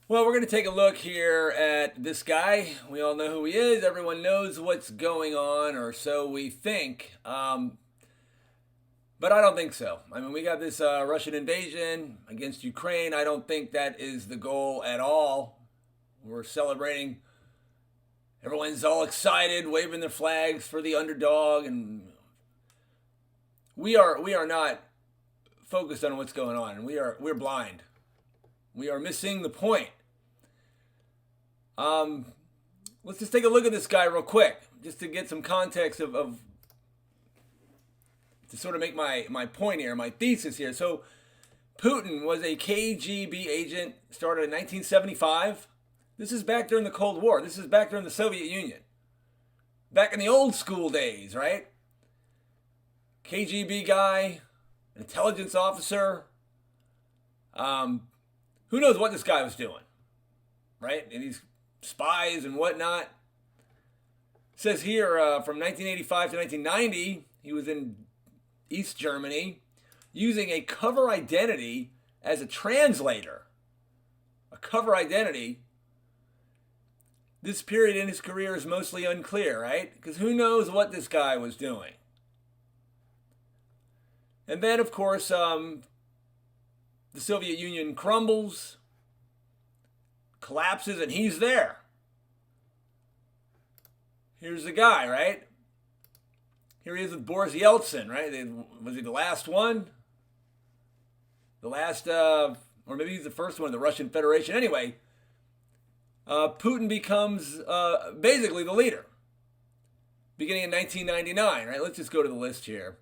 Well, we're going to take a look here at this guy. We all know who he is. Everyone knows what's going on, or so we think. But I don't think so. I mean, we got this Russian invasion against Ukraine. I don't think that is the goal at all. We're celebrating. Everyone's all excited, waving their flags for the underdog, and we are not focused on what's going on. We're blind. We are missing the point. Um, let's just take a look at this guy real quick, just to get some context of to sort of make my point here, my thesis here. So, Putin was a KGB agent, started in 1975. This is back during the Cold War. This is back during the Soviet Union. Back in the old school days, right? KGB guy, an intelligence officer. Who knows what this guy was doing, right? And these spies and whatnot. It says here from 1985 to 1990, he was in East Germany using a cover identity as a translator. A cover identity. This period in his career is mostly unclear, right? Because who knows what this guy was doing. And then, of course, the Soviet Union crumbles, collapses, and he's there. Here's the guy, right? Here he is with Boris Yeltsin, right? Was he the last one? The last, or maybe he's the first one in the Russian Federation. Anyway, Putin becomes basically the leader. Beginning in 1999, right? Let's just go to the list here.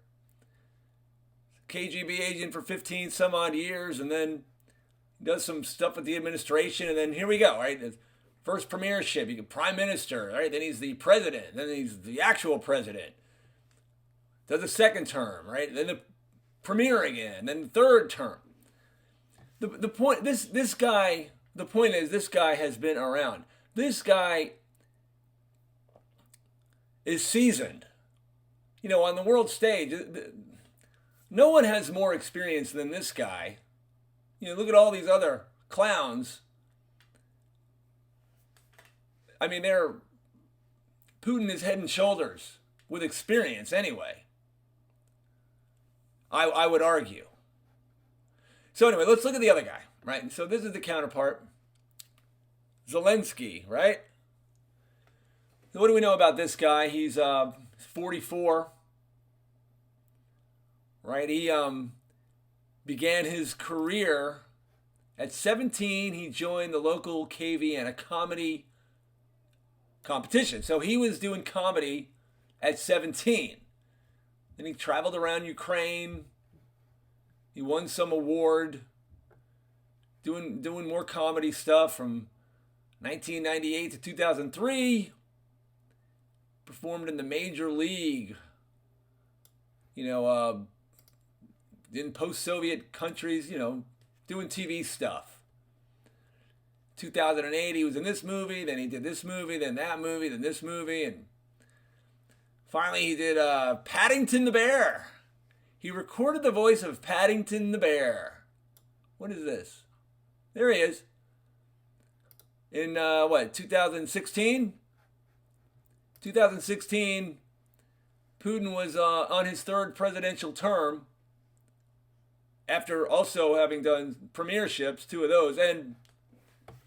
KGB agent for 15 some odd years, and then does some stuff with the administration, and then here we go, right? First premiership, you get prime minister, right? Then he's the president, then he's the actual president. Does a second term, right? Then the premier again, then the third term. The point this guy, the point is this guy has been around. This guy is seasoned. You know, on the world stage, no one has more experience than this guy. You know, look at all these other clowns. I mean, Putin is head and shoulders with experience anyway. I would argue. So anyway, let's look at the other guy, right? So this is the counterpart. Zelensky, right? So what do we know about this guy? He's 44. Right? He began his career at 17. He joined the local KV and a comedy competition. So he was doing comedy at 17. Then he traveled around Ukraine. He won some award. Doing more comedy stuff from 1998 to 2003. Performed in the major league. You know, in post-Soviet countries, you know, doing TV stuff. 2008, he was in this movie, then he did this movie, then that movie, then this movie, and finally he did Paddington the Bear. He recorded the voice of Paddington the Bear. What is this? There he is. In, 2016? 2016, Putin was on his third presidential term, after also having done premierships, 2 of those, and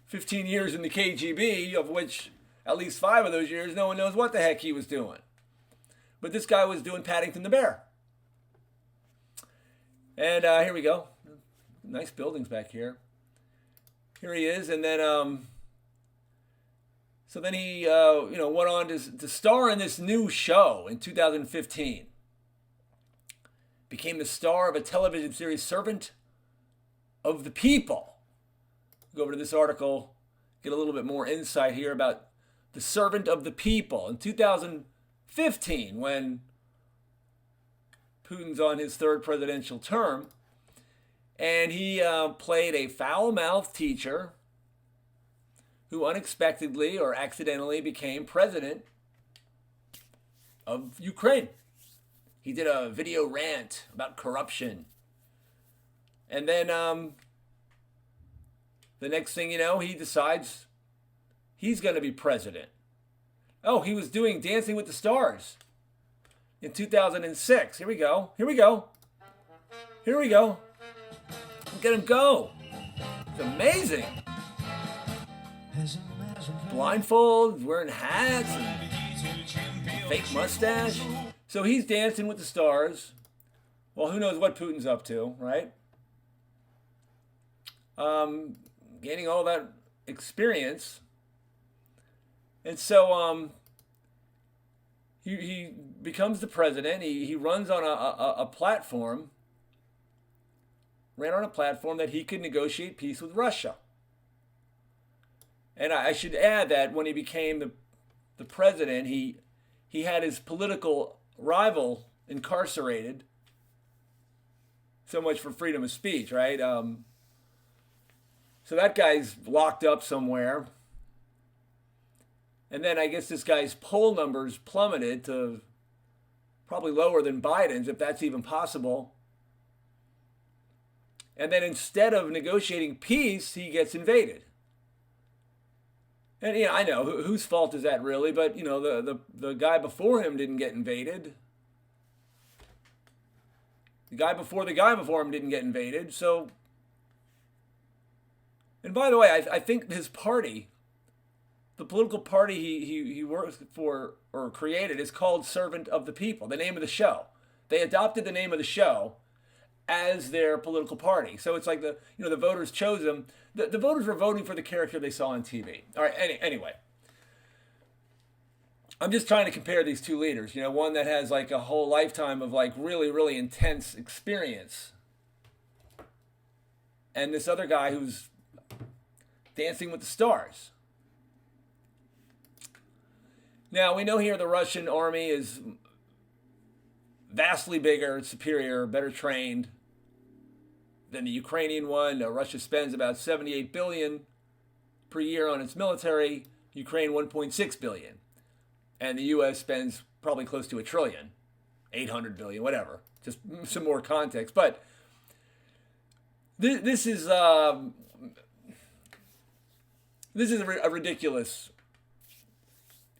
15 years in the KGB, of which at least 5 of those years, no one knows what the heck he was doing. But this guy was doing Paddington the Bear. And here we go. Nice buildings back here. Here he is, and then so then he went on to star in this new show in 2015. Became the star of a television series, Servant of the People. Go over to this article, get a little bit more insight here about the Servant of the People. In 2015, when Putin's on his third presidential term, and he played a foul-mouthed teacher who unexpectedly or accidentally became president of Ukraine. He did a video rant about corruption. And then The next thing you know, he decides he's going to be president. Oh, he was doing Dancing with the Stars in 2006. Here we go. Here we go. Here we go. Look at him go. It's amazing. Blindfold, wearing hats, and fake mustache. So he's dancing with the stars. Well, who knows what Putin's up to, right? Gaining all that experience. And so he becomes the president. He runs on a platform, ran on a platform that he could negotiate peace with Russia. And I should add that when he became the president, he had his political rival incarcerated. So much for freedom of speech, right? So that guy's locked up somewhere. And then I guess this guy's poll numbers plummeted to probably lower than Biden's, if that's even possible. And then instead of negotiating peace, he gets invaded. And I know whose fault is that really? But the guy before him didn't get invaded. The guy before him didn't get invaded. So, and by the way, I think his party, the political party he works for or created, is called Servant of the People. The name of the show. They adopted the name of the show as their political party. So it's like the voters chose him. The voters were voting for the character they saw on TV. All right, anyway. I'm just trying to compare these two leaders. One that has like a whole lifetime of like really, really intense experience. And this other guy who's dancing with the stars. Now, we know here the Russian army is vastly bigger, superior, better trained than the Ukrainian one. Russia spends about $78 billion per year on its military. Ukraine $1.6 billion. And the U.S. spends probably close to $1 trillion, $800 billion, whatever. Just some more context. But this is a ridiculous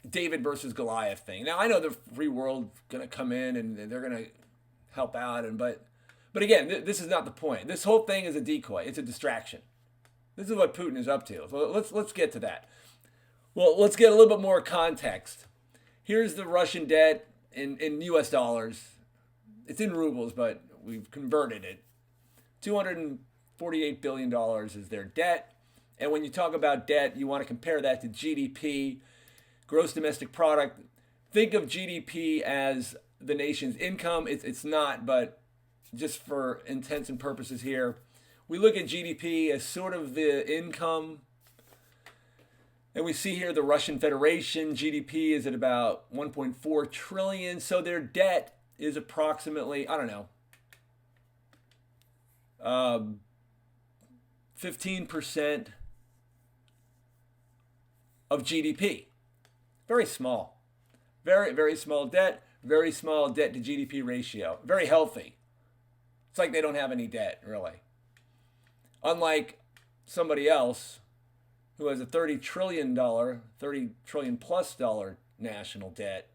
David versus Goliath thing. Now, I know the free world's going to come in and they're going to help out, but again, this is not the point. This whole thing is a decoy. It's a distraction. This is what Putin is up to. So let's get to that. Well, let's get a little bit more context. Here's the Russian debt in U.S. dollars. It's in rubles, but we've converted it. $248 billion is their debt. And when you talk about debt, you want to compare that to GDP, gross domestic product. Think of GDP as the nation's income. It's not, but just for intents and purposes here, we look at GDP as sort of the income. And we see here the Russian Federation GDP is at about 1.4 trillion. So their debt is approximately, 15% of GDP. Very small. Very, very small debt. Very small debt to GDP ratio. Very healthy. It's like they don't have any debt, really. Unlike somebody else who has a $30 trillion plus dollar national debt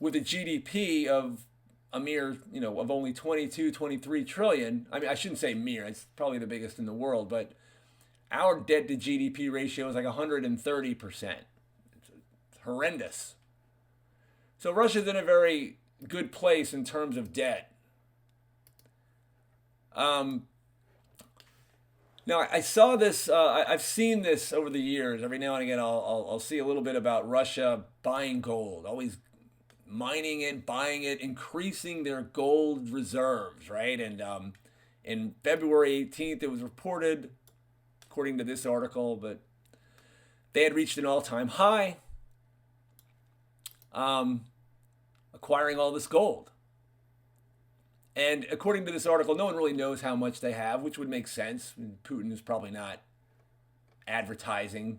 with a GDP of a mere, of only 22, 23 trillion. I mean, I shouldn't say mere, it's probably the biggest in the world, but our debt to GDP ratio is like 130%. It's horrendous. So Russia's in a very good place in terms of debt. Now, I saw this, I've seen this over the years. Every now and again, I'll see a little bit about Russia buying gold, always mining it, buying it, increasing their gold reserves, right? And in February 18th, it was reported, according to this article, but they had reached an all-time high, acquiring all this gold. And according to this article, no one really knows how much they have, which would make sense. Putin is probably not advertising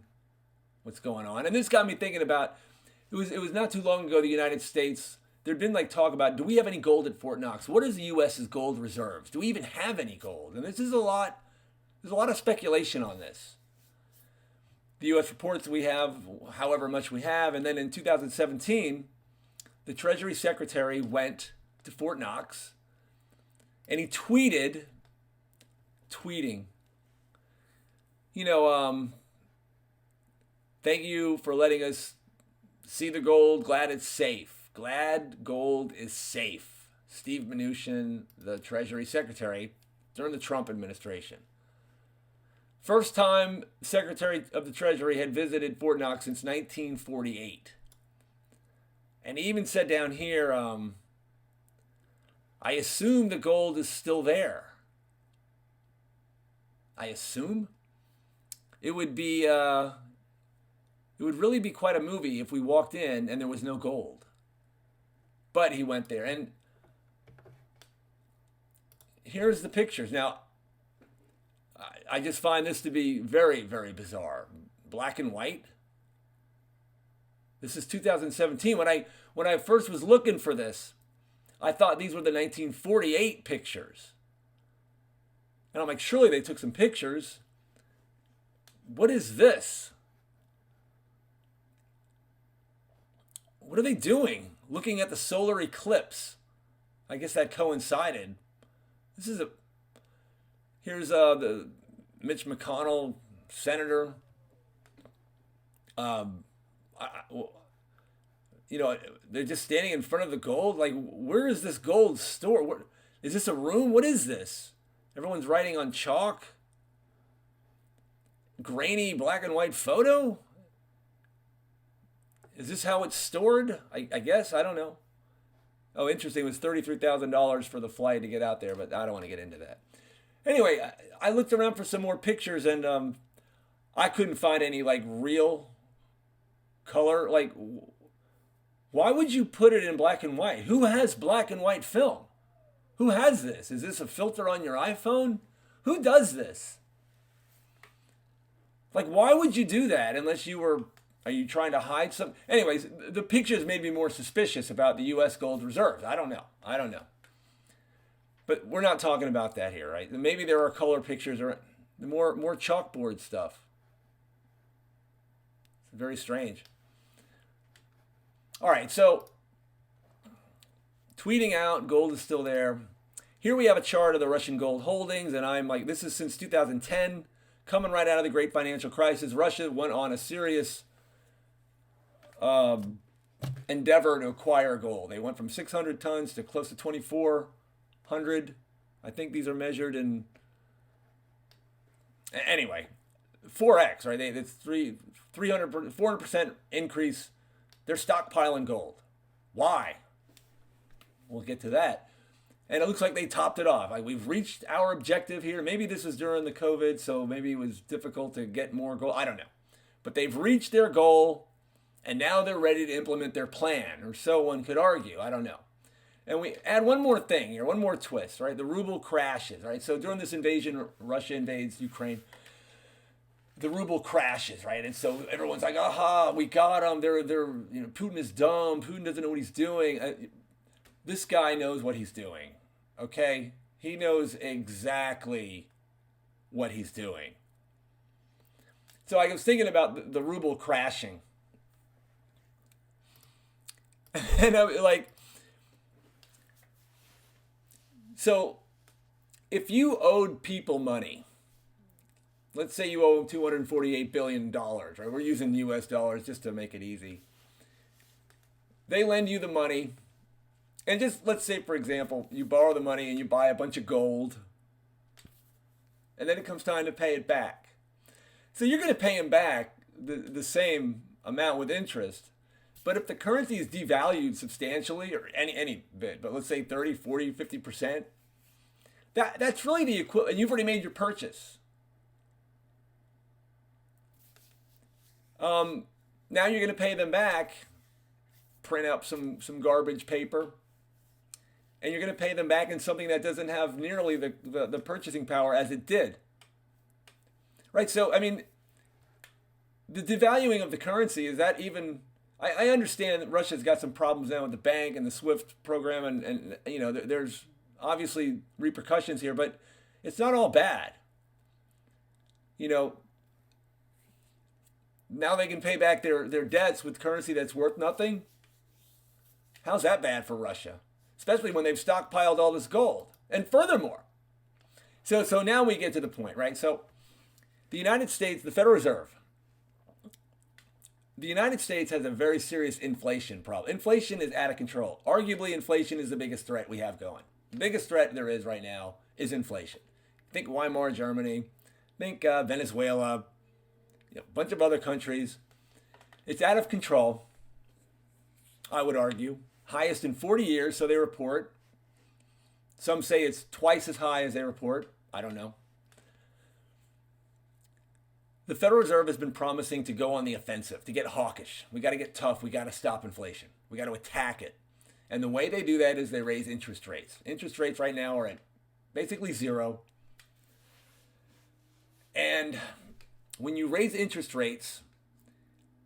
what's going on. And this got me thinking about, it was not too long ago, the United States, there'd been like talk about, do we have any gold at Fort Knox? What is the U.S.'s gold reserves? Do we even have any gold? And this is a lot There's a lot of speculation on this. The U.S. reports we have, however much we have, and then in 2017, the Treasury Secretary went to Fort Knox, and he tweeting, thank you for letting us see the gold. Glad it's safe. Glad gold is safe. Steve Mnuchin, the Treasury Secretary during the Trump administration. First time Secretary of the Treasury had visited Fort Knox since 1948. And he even said down here, I assume the gold is still there. I assume? It would really be quite a movie if we walked in and there was no gold. But he went there. And here's the pictures. Now, I just find this to be very, very bizarre. Black and white. This is 2017. When I first was looking for this, I thought these were the 1948 pictures. And I'm like, surely they took some pictures. What is this? What are they doing? Looking at the solar eclipse. I guess that coincided. Here's the Mitch McConnell, senator. They're just standing in front of the gold. Like, where is this gold stored? Is this a room? What is this? Everyone's writing on chalk. Grainy black and white photo? Is this how it's stored? I guess. I don't know. Oh, interesting. It was $33,000 for the flight to get out there, but I don't want to get into that. Anyway, I looked around for some more pictures, and I couldn't find any, real color. Why would you put it in black and white? Who has black and white film? Who has this? Is this a filter on your iPhone? Who does this? Why would you do that unless are you trying to hide some? Anyways, the pictures made me more suspicious about the U.S. gold reserves. I don't know. But we're not talking about that here, right? Maybe there are color pictures or more chalkboard stuff. It's very strange. All right, so tweeting out, gold is still there. Here we have a chart of the Russian gold holdings, and I'm like, this is since 2010, coming right out of the great financial crisis. Russia went on a serious endeavor to acquire gold. They went from 600 tons to close to 2,400. I think these are measured in, anyway, 4x, right? It's 400% increase. They're stockpiling gold. Why? We'll get to that. And it looks like they topped it off. We've reached our objective here. Maybe this was during the COVID, so maybe it was difficult to get more gold. I don't know. But they've reached their goal, and now they're ready to implement their plan, or so one could argue. I don't know. And we add one more thing here, one more twist, right? The ruble crashes, right? So during this invasion, Russia invades Ukraine. The ruble crashes, right? And so everyone's like, aha, we got them. Putin is dumb. Putin doesn't know what he's doing. This guy knows what he's doing, okay? He knows exactly what he's doing. So I was thinking about the ruble crashing. And I'm like, so if you owed people money, let's say you owe them $248 billion, right? We're using US dollars just to make it easy. They lend you the money. And just let's say, for example, you borrow the money and you buy a bunch of gold. And then it comes time to pay it back. So you're going to pay them back the same amount with interest. But if the currency is devalued substantially, or any bit, but let's say 30, 40, 50%, that's really the equivalent. And you've already made your purchase. Now you're going to pay them back, print out some garbage paper, and you're going to pay them back in something that doesn't have nearly the purchasing power as it did. Right? So, I mean, the devaluing of the currency, is that even... I understand that Russia's got some problems now with the bank and the SWIFT program, and there's obviously repercussions here, but it's not all bad. you know, now they can pay back their debts with currency that's worth nothing. How's that bad for Russia? Especially when they've stockpiled all this gold. And furthermore, so now we get to the point, right? So the United States, the Federal Reserve, the United States has a very serious inflation problem. Inflation is out of control. Arguably, inflation is the biggest threat we have going. The biggest threat there is right now is inflation. Think Weimar Germany. Think Venezuela. A bunch of other countries. It's out of control, I would argue. Highest in 40 years, so they report. Some say it's twice as high as they report. I don't know. The Federal Reserve has been promising to go on the offensive, to get hawkish. We got to get tough. We got to stop inflation. We got to attack it. And the way they do that is they raise interest rates. Interest rates right now are at basically zero. And when you raise interest rates,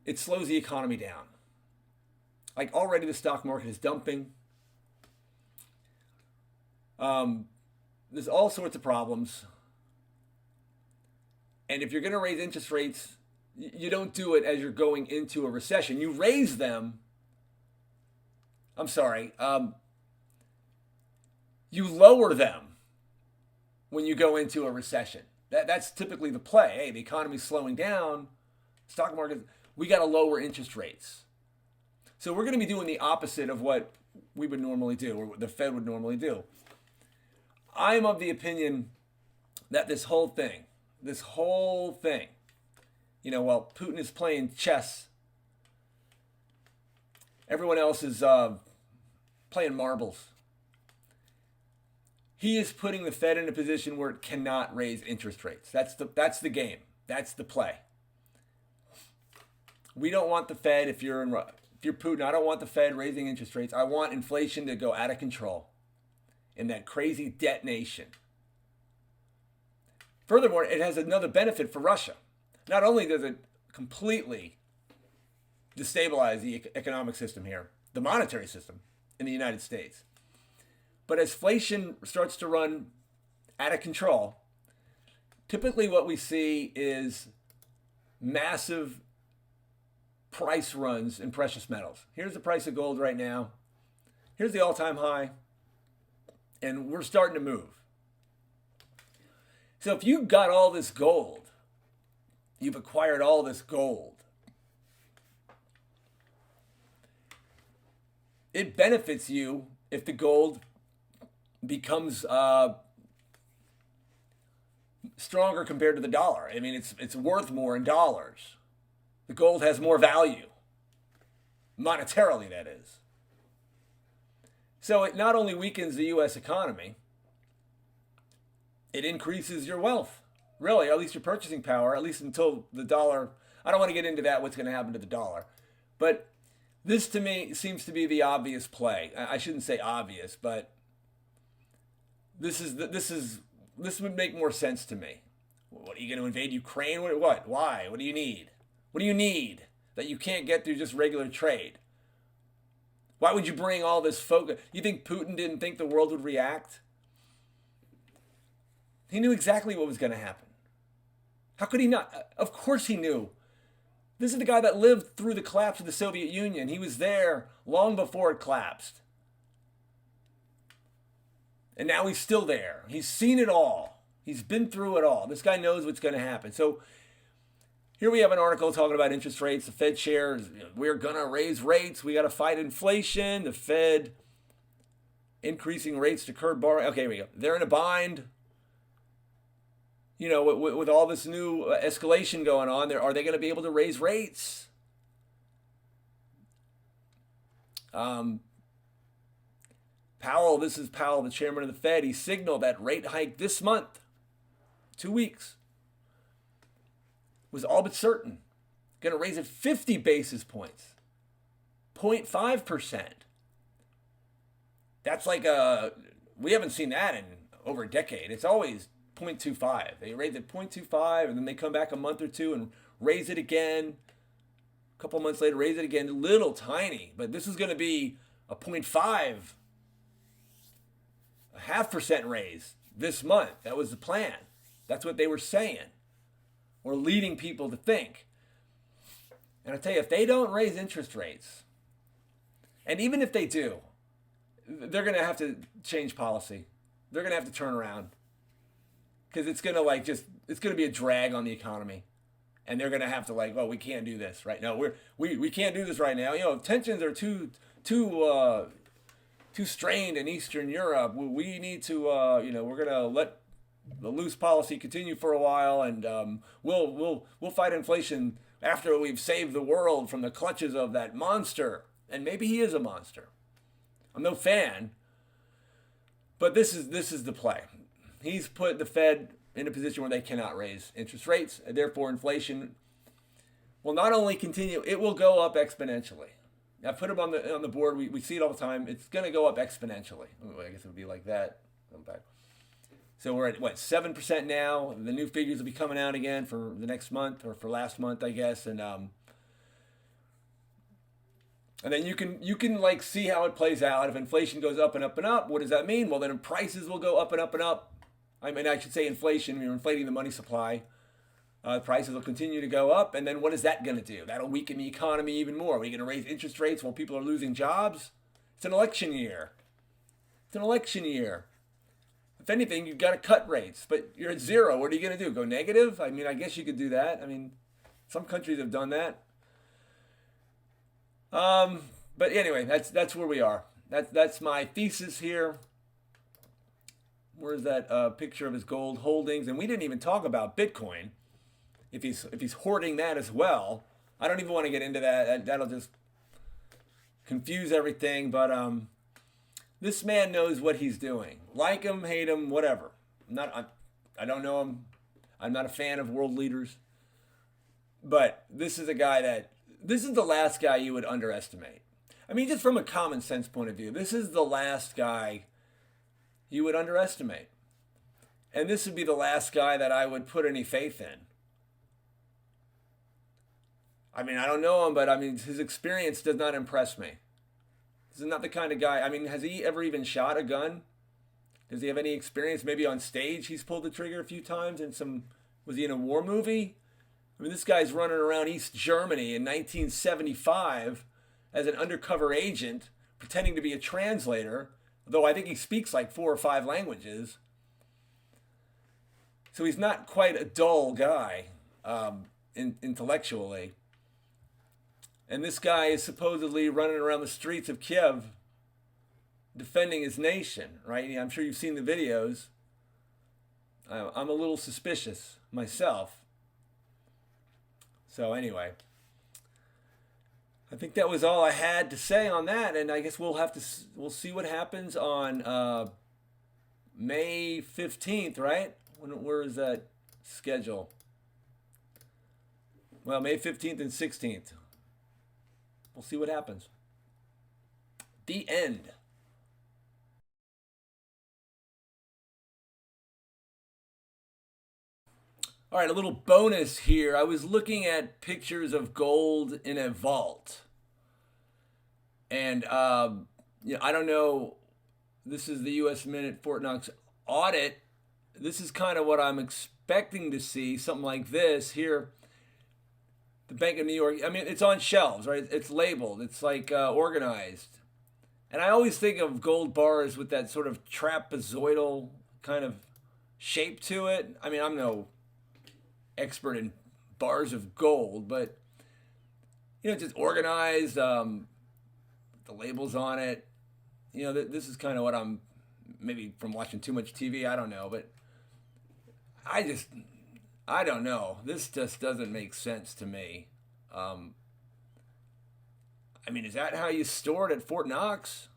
it slows the economy down. Like already the stock market is dumping. There's all sorts of problems. And if you're going to raise interest rates, you don't do it as you're going into a recession. You raise them. I'm sorry. You lower them when you go into a recession. That's typically the play. Hey, the economy's slowing down. Stock market, we got to lower interest rates. So we're going to be doing the opposite of what we would normally do, or what the Fed would normally do. I'm of the opinion that this whole thing, while Putin is playing chess, everyone else is playing marbles. He is putting the Fed in a position where it cannot raise interest rates. That's the game. That's the play. We don't want the Fed, if you're Putin, I don't want the Fed raising interest rates. I want inflation to go out of control in that crazy debt nation. Furthermore, it has another benefit for Russia. Not only does it completely destabilize the economic system here, the monetary system in the United States, but as inflation starts to run out of control, typically what we see is massive price runs in precious metals. Here's the price of gold right now. Here's the all-time high. And we're starting to move. So if you've got all this gold, you've acquired all this gold, it benefits you if the gold becomes stronger compared to the dollar. I mean, it's worth more in dollars. The gold has more value, monetarily that is. So it not only weakens the U.S. economy, it increases your wealth, really, or at least your purchasing power, at least until the dollar. I don't want to get into that, what's going to happen to the dollar. But this, to me, seems to be the obvious play. I shouldn't say obvious, but this would make more sense to me. What, are you going to invade Ukraine? What? Why? What do you need? What do you need that you can't get through just regular trade? Why would you bring all this focus? You think Putin didn't think the world would react? He knew exactly what was going to happen. How could he not? Of course he knew. This is the guy that lived through the collapse of the Soviet Union. He was there long before it collapsed. And now he's still there. He's seen it all. He's been through it all. This guy knows what's going to happen. So here we have an article talking about interest rates. The Fed chair, we're going to raise rates. We got to fight inflation. The Fed increasing rates to curb borrowing. Okay, here we go. They're in a bind. You know, with all this new escalation going on, are they going to be able to raise rates? Powell, this is Powell, the chairman of the Fed. He signaled that rate hike this month, 2 weeks, was all but certain. Going to raise it 50 basis points, 0.5%. That's like we haven't seen that in over a decade. It's always 0.25. They raise it 0.25, and then they come back a month or two and raise it again. A couple months later, raise it again. Little tiny, but this is going to be a 0.5, a 0.5% raise this month. That was the plan. That's what they were saying. or leading people to think. And I tell you, if they don't raise interest rates, and even if they do, they're going to have to change policy. They're going to have to turn around because it's going to it's going to be a drag on the economy. And they're going to have to well, we can't do this right now. We can't do this right now. Tensions are too strained in Eastern Europe. We need to, we're going to let the loose policy continue for a while, and we'll fight inflation after we've saved the world from the clutches of that monster. And maybe he is a monster. I'm no fan, but this is the play. He's put the Fed in a position where they cannot raise interest rates, and therefore inflation will not only continue, it will go up exponentially. I put them on the board. We see it all the time. It's going to go up exponentially. I guess it would be like that. So we're at 7% now. The new figures will be coming out again for the next month or for last month, I guess, and then you can see how it plays out. If inflation goes up and up and up, what does that mean? Well, then prices will go up and up and up. I should say inflation. You're inflating the money supply. Prices will continue to go up, and then what is that going to do? That'll weaken the economy even more. Are we going to raise interest rates while people are losing jobs? It's an election year. It's an election year. If anything, you've got to cut rates, but you're at zero. What are you going to do? Go negative? I guess you could do that. Some countries have done that. But anyway, that's where we are. That's my thesis here. Where's that picture of his gold holdings? And we didn't even talk about Bitcoin. If he's hoarding that as well, I don't even want to get into that. That'll just confuse everything. But this man knows what he's doing. Like him, hate him, whatever. I don't know him. I'm not a fan of world leaders. But this is a guy this is the last guy you would underestimate. Just from a common sense point of view, this is the last guy you would underestimate. And this would be the last guy that I would put any faith in. I don't know him, but his experience does not impress me. This is not the kind of guy. Has he ever even shot a gun? Does he have any experience? Maybe on stage he's pulled the trigger a few times was he in a war movie? This guy's running around East Germany in 1975 as an undercover agent, pretending to be a translator, though I think he speaks 4 or 5 languages. So he's not quite a dull guy intellectually. And this guy is supposedly running around the streets of Kiev defending his nation, right? I'm sure you've seen the videos. I'm a little suspicious myself. So anyway, I think that was all I had to say on that, and I guess we'll see what happens on May 15th, right? Where is that schedule? Well, May 15th and 16th. We'll see what happens. The end. All right, a little bonus here. I was looking at pictures of gold in a vault. And, I don't know. This is the U.S. Mint at Fort Knox audit. This is kind of what I'm expecting to see, something like this here. The Bank of New York, it's on shelves, right? It's labeled. It's organized. And I always think of gold bars with that sort of trapezoidal kind of shape to it. I'm no expert in bars of gold, but, just organized, the labels on it. This is kind of what I'm, maybe from watching too much TV, I don't know, but I don't know. This just doesn't make sense to me. Is that how you store it at Fort Knox?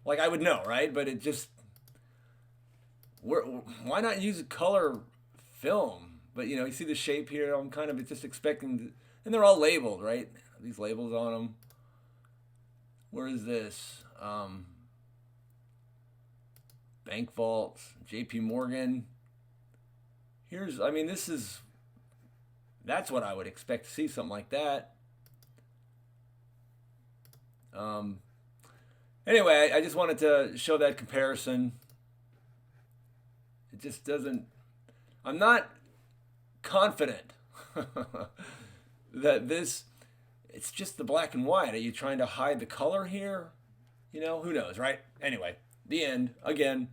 I would know, right? But it just... why not use a color film? But, you see the shape here. I'm kind of just expecting... and they're all labeled, right? These labels on them. Where is this? Bank vaults. JP Morgan. That's what I would expect to see, something like that. Anyway, I just wanted to show that comparison. It just doesn't, I'm not confident that it's just the black and white. Are you trying to hide the color here? You know, who knows, right? Anyway, the end. Again,